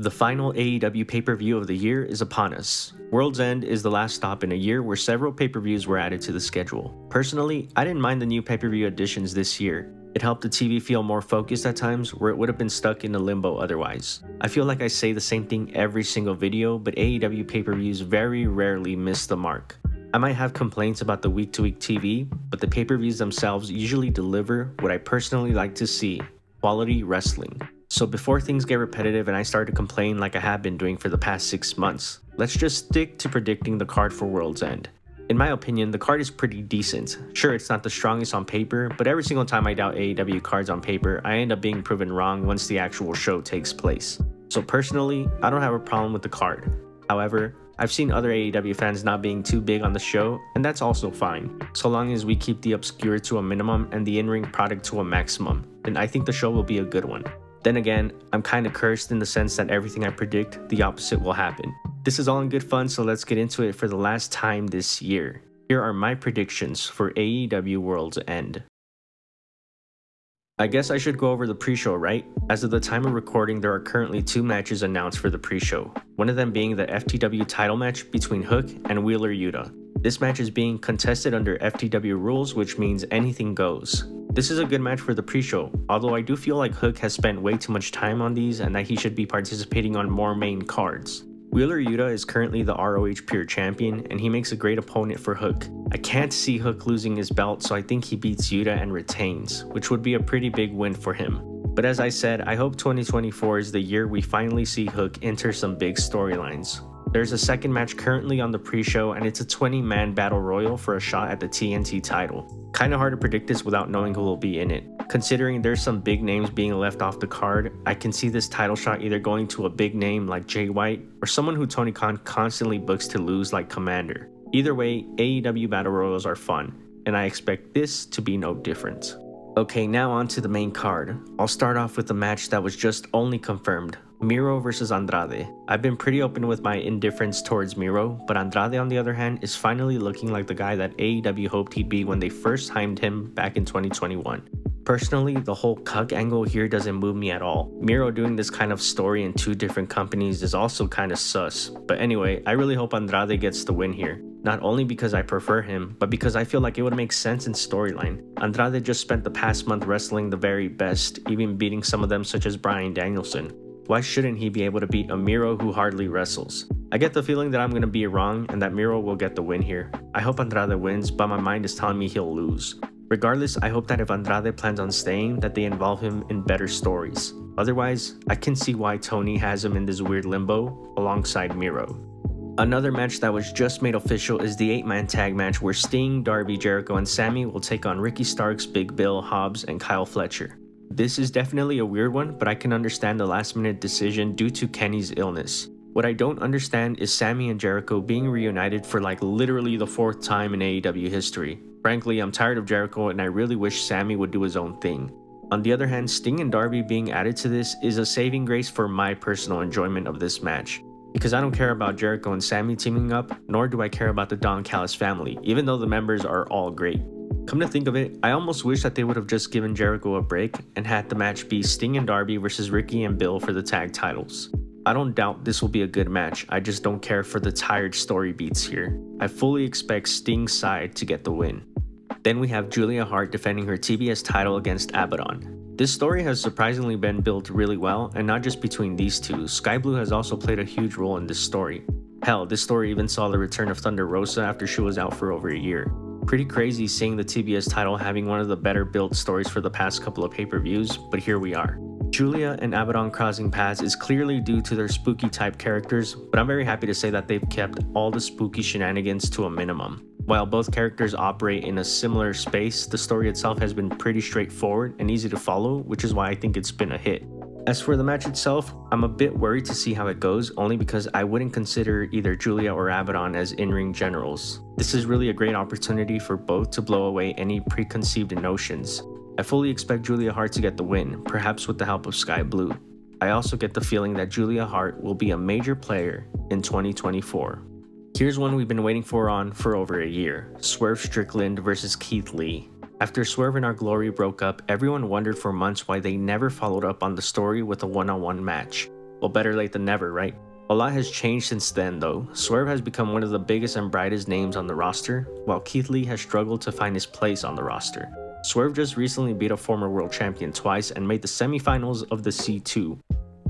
The final AEW pay-per-view of the year is upon us. World's End is the last stop in a year where several pay-per-views were added to the schedule. Personally, I didn't mind the new pay-per-view additions this year. It helped the TV feel more focused at times where it would have been stuck in a limbo otherwise. I feel like I say the same thing every single video, but AEW pay-per-views very rarely miss the mark. I might have complaints about the week-to-week TV, but the pay-per-views themselves usually deliver what I personally like to see: quality wrestling. So before things get repetitive and I start to complain like I have been doing for the past 6 months, let's just stick to predicting the card for World's End. In my opinion, the card is pretty decent. Sure, it's not the strongest on paper, but every single time I doubt AEW cards on paper, I end up being proven wrong once the actual show takes place. So personally, I don't have a problem with the card. However, I've seen other AEW fans not being too big on the show, and that's also fine. So long as we keep the obscure to a minimum and the in-ring product to a maximum, then I think the show will be a good one. Then again, I'm kinda cursed in the sense that everything I predict, the opposite will happen. This is all in good fun, so let's get into it for the last time this year. Here are my predictions for AEW Worlds End. I guess I should go over the pre-show, right? As of the time of recording, there are currently 2 matches announced for the pre-show. One of them being the FTW title match between Hook and Wheeler Yuta. This match is being contested under FTW rules, which means anything goes. This is a good match for the pre-show, although I do feel like Hook has spent way too much time on these and that he should be participating on more main cards. Wheeler Yuta is currently the ROH Pure Champion, and he makes a great opponent for Hook. I can't see Hook losing his belt, so I think he beats Yuta and retains, which would be a pretty big win for him. But as I said, I hope 2024 is the year we finally see Hook enter some big storylines. There's a second match currently on the pre-show, and it's a 20-man battle royal for a shot at the TNT title. Kinda hard to predict this without knowing who will be in it. Considering there's some big names being left off the card, I can see this title shot either going to a big name like Jay White, or someone who Tony Khan constantly books to lose like Commander. Either way, AEW battle royals are fun, and I expect this to be no different. Okay, now on to the main card. I'll start off with a match that was just only confirmed: Miro versus Andrade. I've been pretty open with my indifference towards Miro, but Andrade on the other hand is finally looking like the guy that AEW hoped he'd be when they first hired him back in 2021. Personally, the whole cuck angle here doesn't move me at all. Miro doing this kind of story in 2 different companies is also kinda sus. But anyway, I really hope Andrade gets the win here. Not only because I prefer him, but because I feel like it would make sense in storyline. Andrade just spent the past month wrestling the very best, even beating some of them such as Bryan Danielson. Why shouldn't he be able to beat a Miro who hardly wrestles? I get the feeling that I'm gonna be wrong and that Miro will get the win here. I hope Andrade wins, but my mind is telling me he'll lose. Regardless, I hope that if Andrade plans on staying, that they involve him in better stories. Otherwise, I can see why Tony has him in this weird limbo alongside Miro. Another match that was just made official is the 8-man tag match where Sting, Darby, Jericho, and Sammy will take on Ricky Starks, Big Bill, Hobbs, and Kyle Fletcher. This is definitely a weird one, but I can understand the last-minute decision due to Kenny's illness. What I don't understand is Sammy and Jericho being reunited for like literally the 4th time in AEW history. Frankly, I'm tired of Jericho and I really wish Sammy would do his own thing. On the other hand, Sting and Darby being added to this is a saving grace for my personal enjoyment of this match. Because I don't care about Jericho and Sammy teaming up, nor do I care about the Don Callis family, even though the members are all great. Come to think of it, I almost wish that they would have just given Jericho a break and had the match be Sting and Darby versus Ricky and Bill for the tag titles. I don't doubt this will be a good match, I just don't care for the tired story beats here. I fully expect Sting's side to get the win. Then we have Julia Hart defending her TBS title against Abaddon. This story has surprisingly been built really well, and not just between these two. Sky Blue has also played a huge role in this story. Hell, this story even saw the return of Thunder Rosa after she was out for over a year. Pretty crazy seeing the TBS title having one of the better built stories for the past couple of pay-per-views, but here we are. Julia and Abaddon crossing paths is clearly due to their spooky type characters, but I'm very happy to say that they've kept all the spooky shenanigans to a minimum. While both characters operate in a similar space, the story itself has been pretty straightforward and easy to follow, which is why I think it's been a hit. As for the match itself, I'm a bit worried to see how it goes, only because I wouldn't consider either Julia or Abaddon as in-ring generals. This is really a great opportunity for both to blow away any preconceived notions. I fully expect Julia Hart to get the win, perhaps with the help of Sky Blue. I also get the feeling that Julia Hart will be a major player in 2024. Here's one we've been waiting for over a year: Swerve Strickland versus Keith Lee. After Swerve and Our Glory broke up, everyone wondered for months why they never followed up on the story with a one-on-one match. Well, better late than never, right? A lot has changed since then though. Swerve has become one of the biggest and brightest names on the roster, while Keith Lee has struggled to find his place on the roster. Swerve just recently beat a former world champion twice and made the semifinals of the C2.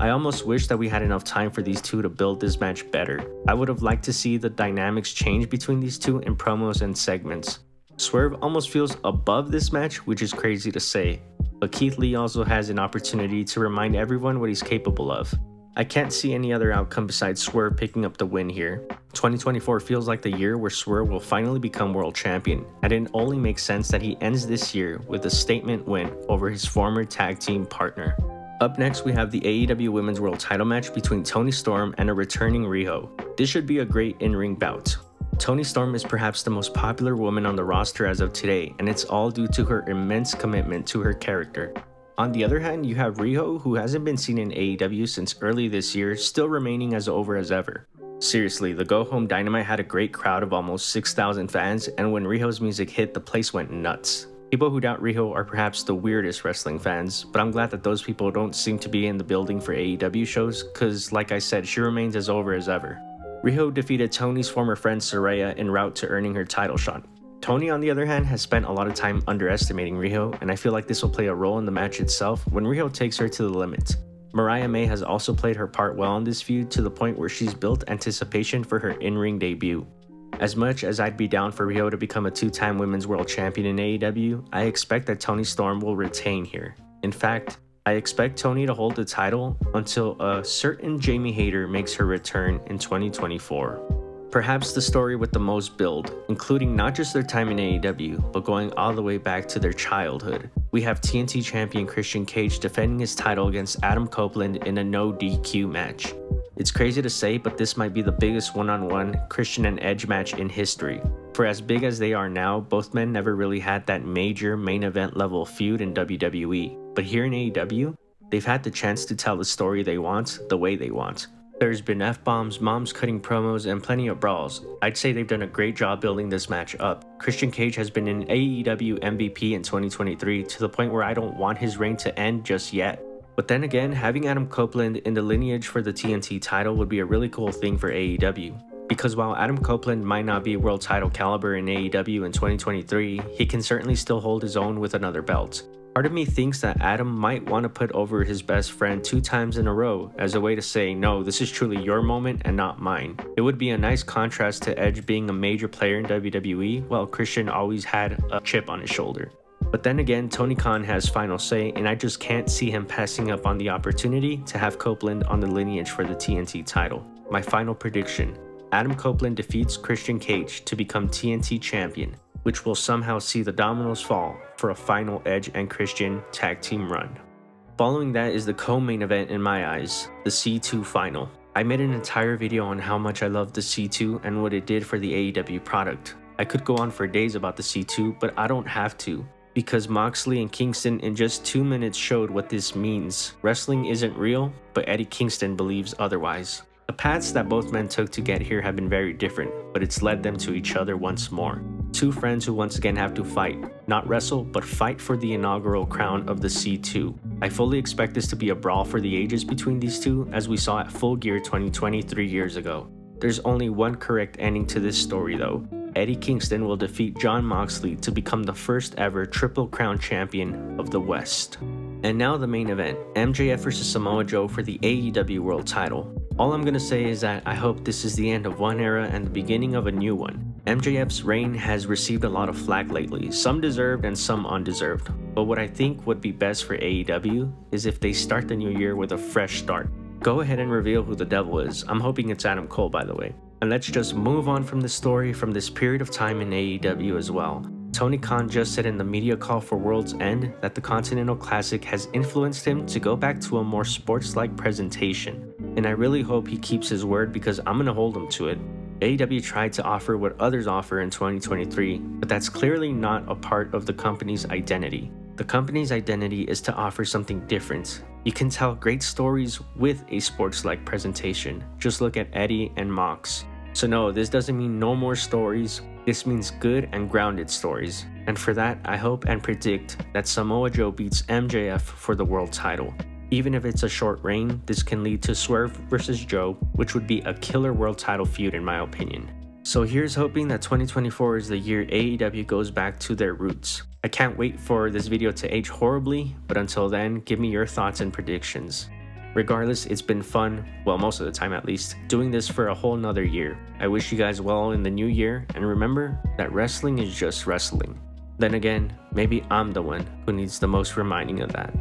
I almost wish that we had enough time for these two to build this match better. I would have liked to see the dynamics change between these two in promos and segments. Swerve almost feels above this match, which is crazy to say, but Keith Lee also has an opportunity to remind everyone what he's capable of. I can't see any other outcome besides Swerve picking up the win here. 2024 feels like the year where Swerve will finally become world champion, and it only makes sense that he ends this year with a statement win over his former tag team partner. Up next, we have the AEW Women's World Title match between Toni Storm and a returning Riho. This should be a great in-ring bout. Toni Storm is perhaps the most popular woman on the roster as of today, and it's all due to her immense commitment to her character. On the other hand, you have Riho, who hasn't been seen in AEW since early this year, still remaining as over as ever. Seriously, the Go Home Dynamite had a great crowd of almost 6,000 fans, and when Riho's music hit, the place went nuts. People who doubt Riho are perhaps the weirdest wrestling fans, but I'm glad that those people don't seem to be in the building for AEW shows, cause like I said, she remains as over as ever. Riho defeated Toni's former friend Saraya en route to earning her title shot. Toni, on the other hand, has spent a lot of time underestimating Riho, and I feel like this will play a role in the match itself when Riho takes her to the limit. Mariah May has also played her part well in this feud to the point where she's built anticipation for her in-ring debut. As much as I'd be down for Riho to become a two-time women's world champion in AEW, I expect that Toni Storm will retain here. In fact, I expect Toni to hold the title until a certain Jamie Hayter makes her return in 2024. Perhaps the story with the most build, including not just their time in AEW, but going all the way back to their childhood. We have TNT champion Christian Cage defending his title against Adam Copeland in a no DQ match. It's crazy to say, but this might be the biggest one-on-one Christian and Edge match in history. For as big as they are now, both men never really had that major main event level feud in WWE. But here in AEW, they've had the chance to tell the story they want, the way they want. There's been F-bombs, moms cutting promos, and plenty of brawls. I'd say they've done a great job building this match up. Christian Cage has been an AEW MVP in 2023 to the point where I don't want his reign to end just yet. But then again, having Adam Copeland in the lineage for the TNT title would be a really cool thing for AEW. Because while Adam Copeland might not be world title caliber in AEW in 2023, he can certainly still hold his own with another belt. Part of me thinks that Adam might want to put over his best friend 2 times in a row as a way to say, no, this is truly your moment and not mine. It would be a nice contrast to Edge being a major player in WWE while Christian always had a chip on his shoulder. But then again, Tony Khan has final say, and I just can't see him passing up on the opportunity to have Copeland on the lineage for the TNT title. My final prediction: Adam Copeland defeats Christian Cage to become TNT champion, which will somehow see the dominoes fall for a final Edge and Christian tag team run. Following that is the co-main event in my eyes, the C2 final. I made an entire video on how much I love the C2 and what it did for the AEW product. I could go on for days about the C2, but I don't have to, because Moxley and Kingston in just 2 minutes showed what this means. Wrestling isn't real, but Eddie Kingston believes otherwise. The paths that both men took to get here have been very different, but it's led them to each other once more. 2 friends who once again have to fight, not wrestle, but fight for the inaugural crown of the C2. I fully expect this to be a brawl for the ages between these two, as we saw at Full Gear 2020 3 years ago. There's only one correct ending to this story though. Eddie Kingston will defeat Jon Moxley to become the first ever Triple Crown champion of the West. And now the main event, MJF vs Samoa Joe for the AEW World title. All I'm gonna say is that I hope this is the end of one era and the beginning of a new one. MJF's reign has received a lot of flack lately, some deserved and some undeserved. But what I think would be best for AEW is if they start the new year with a fresh start. Go ahead and reveal who the devil is. I'm hoping it's Adam Cole, by the way. And let's just move on from this story from this period of time in AEW as well. Tony Khan just said in the media call for Worlds End that the Continental Classic has influenced him to go back to a more sports-like presentation. And I really hope he keeps his word because I'm gonna hold him to it. AEW tried to offer what others offer in 2023, but that's clearly not a part of the company's identity. The company's identity is to offer something different. You can tell great stories with a sports-like presentation. Just look at Eddie and Mox. So no, this doesn't mean no more stories. This means good and grounded stories. And for that, I hope and predict that Samoa Joe beats MJF for the world title. Even if it's a short reign, this can lead to Swerve versus Joe, which would be a killer world title feud in my opinion. So here's hoping that 2024 is the year AEW goes back to their roots. I can't wait for this video to age horribly, but until then, give me your thoughts and predictions. Regardless, it's been fun, well most of the time at least, doing this for a whole nother year. I wish you guys well in the new year, and remember that wrestling is just wrestling. Then again, maybe I'm the one who needs the most reminding of that.